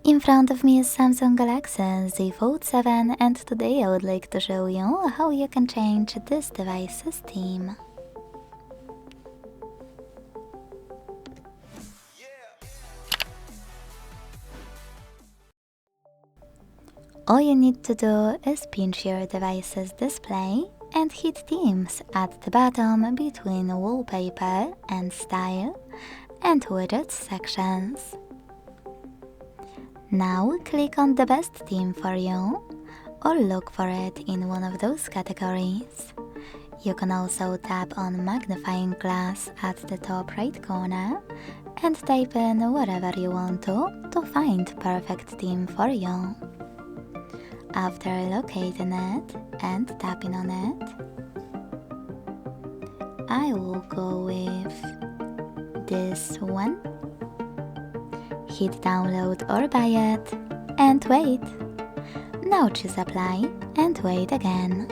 In front of me is Samsung Galaxy Z Fold 7 and today I would like to show you how you can change this device's theme. All you need to do is pinch your device's display and hit themes at the bottom between wallpaper and style and widgets sections. Now click on the best theme for you or look for it in one of those categories. You can also tap on magnifying glass at the top right corner and type in whatever you want to find perfect theme for you. After locating it and tapping on it, I will go with this one. Hit download or buy it and wait. Now choose apply and wait again.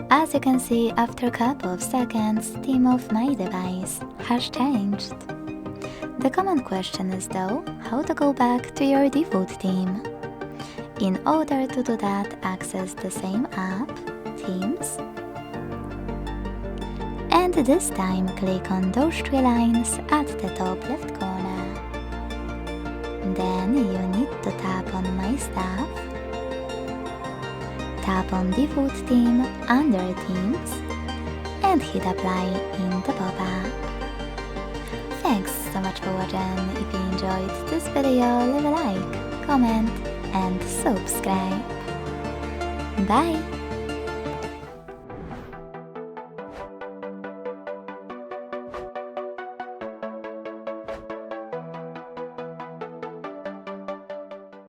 As you can see, after a couple of seconds, theme of my device has changed. The common question is though, how to go back to your default theme. In order to do that, access the same app, Themes, and this time click on those three lines at the top left corner. Then you need to tap on My Stuff, tap on Default Theme under Themes, and hit Apply in the pop-up. Thanks so much for watching. If you enjoyed this video, leave a like, comment and subscribe. Bye!